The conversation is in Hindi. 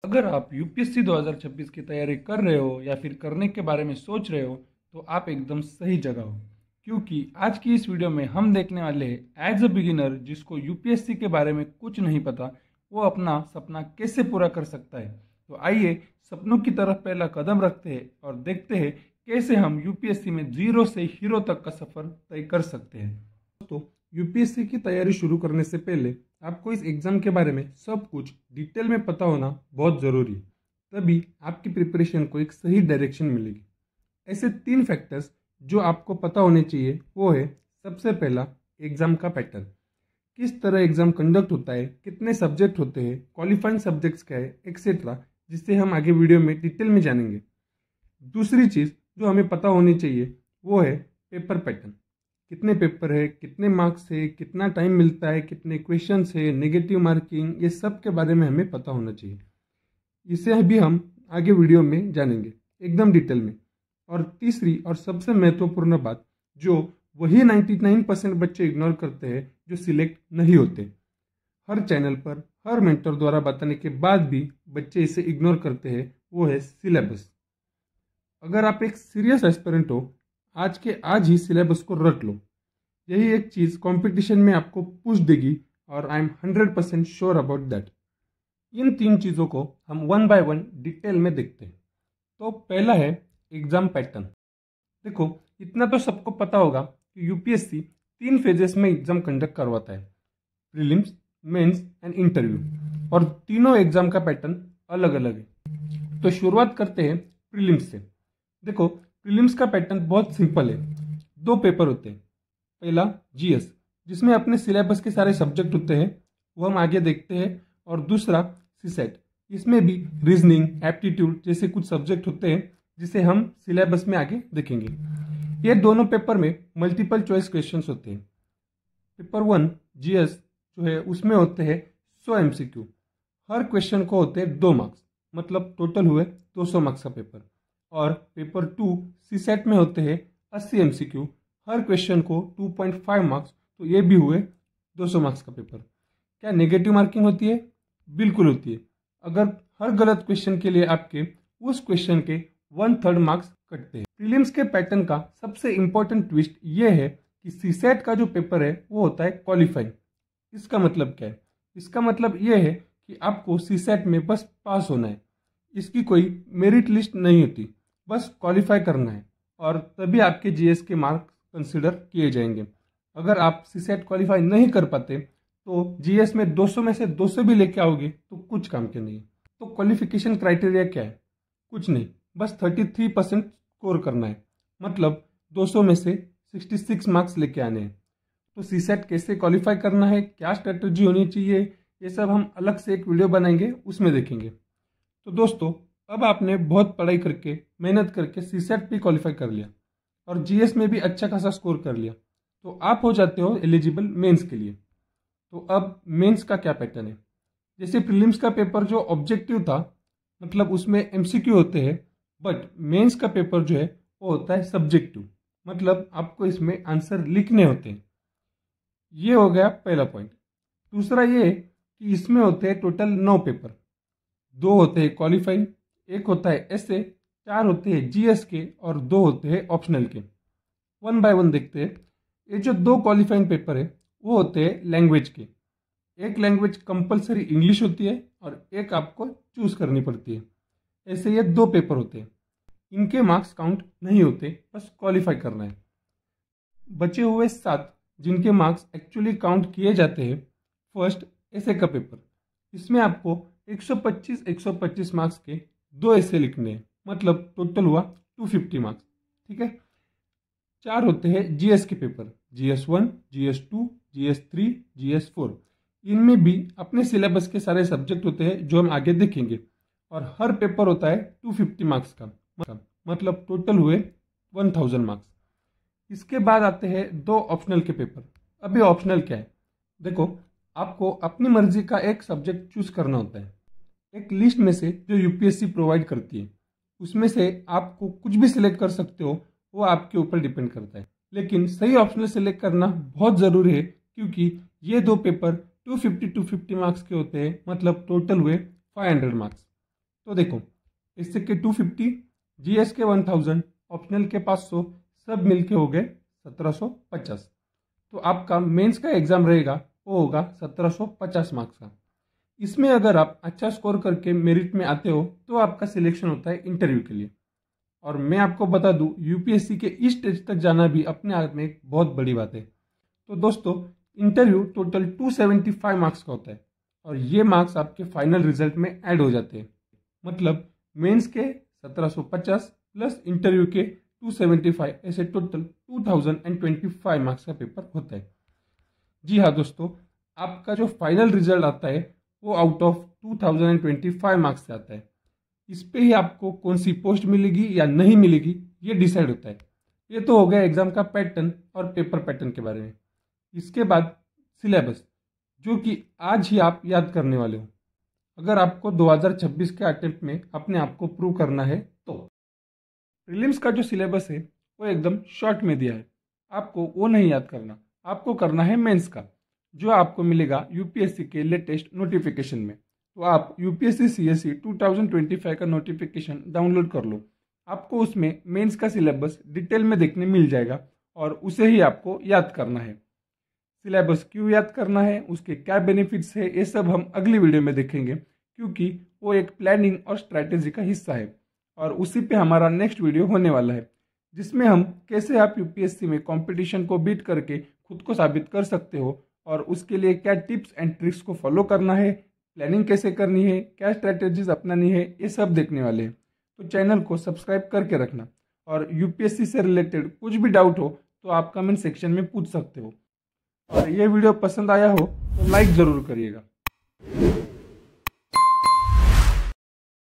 अगर आप यूपीएससी 2026 की तैयारी कर रहे हो या फिर करने के बारे में सोच रहे हो तो आप एकदम सही जगह हो, क्योंकि आज की इस वीडियो में हम देखने वाले हैं एज अ बिगिनर जिसको यूपीएससी के बारे में कुछ नहीं पता वो अपना सपना कैसे पूरा कर सकता है। तो आइए सपनों की तरफ पहला कदम रखते हैं और देखते हैं कैसे हम यूपीएससी में जीरो से हीरो तक का सफर तय कर सकते हैं। दोस्तों, यूपीएससी की तैयारी शुरू करने से पहले आपको इस एग्ज़ाम के बारे में सब कुछ डिटेल में पता होना बहुत ज़रूरी है, तभी आपकी प्रिपरेशन को एक सही डायरेक्शन मिलेगी। ऐसे 3 फैक्टर्स जो आपको पता होने चाहिए वो है, सबसे पहला एग्ज़ाम का पैटर्न, किस तरह एग्ज़ाम कंडक्ट होता है, कितने सब्जेक्ट होते हैं, क्वालिफाइंग सब्जेक्ट्स क्या है, एक्सेट्रा, जिससे हम आगे वीडियो में डिटेल में जानेंगे। दूसरी चीज़ जो हमें पता होनी चाहिए वो है पेपर पैटर्न, कितने पेपर है, कितने मार्क्स है, कितना टाइम मिलता है, कितने क्वेश्चंस है, नेगेटिव मार्किंग, ये सब के बारे में हमें पता होना चाहिए। इसे भी हम आगे वीडियो में जानेंगे एकदम डिटेल में। और तीसरी और सबसे महत्वपूर्ण बात जो वही 99% बच्चे इग्नोर करते हैं जो सिलेक्ट नहीं होते, हर चैनल पर हर मेंटर द्वारा बताने के बाद भी बच्चे इसे इग्नोर करते हैं, वो है सिलेबस। अगर आप एक सीरियस एस्पिरेंट हो, आज के आज ही सिलेबस को रट लो। यही एक चीज़ कंपटीशन में आपको पुश देगी और I am 100% sure about that. इन 3 चीज़ों को हम वन बाय वन डिटेल में देखते हैं। तो पहला है एग्ज़ाम पैटर्न। देखो, इतना तो सबको पता होगा कि यूपीएससी 3 फेजेस में एग्ज़ाम कंडक्ट करवाता है, प्रीलिम्स, मेंस एंड इंटरव्यू, और तीनों एग्ज़ाम का पैटर्न अलग अलग है। तो शुरुआत करते हैं प्रीलिम्स से। देखो, प्रीलिम्स का पैटर्न बहुत सिंपल है। 2 पेपर होते हैं। पहला जीएस, जिसमें अपने सिलेबस के सारे सब्जेक्ट होते हैं, वो हम आगे देखते हैं। और दूसरा सीसेट, इसमें भी रीजनिंग, एप्टीट्यूड जैसे कुछ सब्जेक्ट होते हैं जिसे हम सिलेबस में आगे देखेंगे। ये दोनों पेपर में मल्टीपल चॉइस क्वेश्चंस होते हैं। पेपर 1 जीएस जो है उसमें होते हैं 100 एमसीक्यू, हर क्वेश्चन को होते हैं 2 मार्क्स, मतलब टोटल हुए 200 मार्क्स का पेपर। और पेपर 2 सीसेट में होते हैं 80 एमसीक्यू, हर क्वेश्चन को 2.5 मार्क्स, तो ये भी हुए 200 मार्क्स का पेपर। क्या नेगेटिव मार्किंग होती है? बिल्कुल होती है। अगर हर गलत क्वेश्चन के लिए आपके उस क्वेश्चन के 1/3 मार्क्स कटते हैं। प्रीलिम्स के पैटर्न का सबसे इंपॉर्टेंट ट्विस्ट ये है कि सीसेट का जो पेपर है वो होता है क्वालिफाइंग। इसका मतलब क्या है? इसका मतलब ये है कि आपको सीसेट में बस पास होना है, इसकी कोई मेरिट लिस्ट नहीं होती, बस क्वालिफाई करना है और तभी आपके जीएस के मार्क्स कंसिडर किए जाएंगे। अगर आप सीसेट क्वालिफाई नहीं कर पाते तो जीएस में 200 में से 200 भी लेके आओगे तो कुछ काम के नहीं। तो क्वालिफिकेशन क्राइटेरिया क्या है? कुछ नहीं, बस 33% स्कोर करना है, मतलब 200 में से 66 मार्क्स लेके आने हैं। तो सीसेट कैसे क्वालिफाई करना है, क्या स्ट्रेटजी होनी चाहिए, ये सब हम अलग से एक वीडियो बनाएंगे, उसमें देखेंगे। तो दोस्तों, अब आपने बहुत पढ़ाई करके, मेहनत करके सीसेट भी क्वालिफाई कर लिया और जीएस में भी अच्छा खासा स्कोर कर लिया, तो आप हो जाते हो एलिजिबल मेंस के लिए। तो अब मेंस का क्या पैटर्न है? जैसे प्रीलिम्स का पेपर जो ऑब्जेक्टिव था, मतलब उसमें एमसीक्यू होते हैं, बट मेंस का पेपर जो है वो होता है सब्जेक्टिव, मतलब आपको इसमें आंसर लिखने होते हैं। ये हो गया पहला पॉइंट। दूसरा ये कि इसमें होते हैं टोटल 9 पेपर, 2 होते हैं क्वालिफाइंग, 1 होता है ऐसे, 4 होते हैं जीएस के और 2 होते हैं ऑप्शनल के। वन बाय वन देखते हैं। ये जो 2 क्वालिफाइंग पेपर है वो होते हैं लैंग्वेज के। एक लैंग्वेज कंपलसरी इंग्लिश होती है और एक आपको चूज करनी पड़ती है। ऐसे ये 2 पेपर होते हैं, इनके मार्क्स काउंट नहीं होते, बस क्वालिफाई करना है। बचे हुए 7 जिनके मार्क्स एक्चुअली काउंट किए जाते हैं। फर्स्ट ऐसे का पेपर, इसमें आपको 125 मार्क्स के 2 ऐसे लिखने हैं, मतलब टोटल हुआ 250 मार्क्स। ठीक है। 4 होते हैं जीएस के paper, GS1, GS2, GS3, GS4। इनमें भी अपने सिलेबस के सारे सब्जेक्ट होते हैं जो हम आगे देखेंगे, और हर पेपर होता है 250 मार्क्स का, मतलब टोटल हुए 1000 मार्क्स। इसके बाद आते हैं 2 ऑप्शनल के पेपर। अभी ऑप्शनल क्या है? देखो, आपको अपनी मर्जी का एक सब्जेक्ट चूज करना होता है, एक लिस्ट में से जो यूपीएससी प्रोवाइड करती है, उसमें से आपको कुछ भी सिलेक्ट कर सकते हो, वो आपके ऊपर डिपेंड करता है। लेकिन सही ऑप्शनल सिलेक्ट करना बहुत ज़रूरी है, क्योंकि ये 2 पेपर 250 मार्क्स के होते हैं, मतलब टोटल हुए 500 मार्क्स। तो देखो, इससे के 250, जीएस के 1000, ऑप्शनल के 500, सब मिलके हो गए 1750। तो आपका मेंस का एग्जाम रहेगा वो होगा 1750 मार्क्स का। इसमें अगर आप अच्छा स्कोर करके मेरिट में आते हो तो आपका सिलेक्शन होता है इंटरव्यू के लिए। और मैं आपको बता दूं, यूपीएससी के इस स्टेज तक जाना भी अपने आप में एक बहुत बड़ी बात है। तो दोस्तों, इंटरव्यू टोटल 275 मार्क्स का होता है और ये मार्क्स आपके फाइनल रिजल्ट में ऐड हो जाते हैं। मतलब मेंस के 1750 प्लस इंटरव्यू के 275, ऐसे टोटल 2025 मार्क्स का पेपर होता है। जी हाँ दोस्तों, आपका जो फाइनल रिजल्ट आता है वो आउट ऑफ 2025 मार्क्स से आता है। इस पे ही आपको कौन सी पोस्ट मिलेगी या नहीं मिलेगी ये डिसाइड होता है। ये तो हो गया एग्जाम का पैटर्न और पेपर पैटर्न के बारे में। इसके बाद सिलेबस, जो कि आज ही आप याद करने वाले हो अगर आपको 2026 के अटेम्प्ट में अपने आप को प्रूव करना है तो। प्रीलिम्स का जो सिलेबस है वो एकदम शॉर्ट में दिया है, आपको वो नहीं याद करना, आपको करना है मेंस का, जो आपको मिलेगा यूपीएससी के लेटेस्ट नोटिफिकेशन में। तो आप यूपीएससी सीएससी 2025 का नोटिफिकेशन डाउनलोड कर लो, आपको उसमें मेंस का सिलेबस डिटेल में देखने मिल जाएगा और उसे ही आपको याद करना है। सिलेबस क्यों याद करना है, उसके क्या बेनिफिट्स है, ये सब हम अगली वीडियो में देखेंगे, क्योंकि वो एक प्लानिंग और स्ट्रैटेजी का हिस्सा है। और उसी पे हमारा नेक्स्ट वीडियो होने वाला है, जिसमें हम कैसे आप यूपीएससी में कंपटीशन को बीट करके खुद को साबित कर सकते हो और उसके लिए क्या टिप्स एंड ट्रिक्स को फॉलो करना है, प्लानिंग कैसे करनी है, क्या स्ट्रैटेजीज अपनानी है, ये सब देखने वाले हैं। तो चैनल को सब्सक्राइब करके रखना और यूपीएससी से रिलेटेड कुछ भी डाउट हो तो आप कमेंट सेक्शन में पूछ सकते हो। और ये वीडियो पसंद आया हो तो लाइक ज़रूर करिएगा।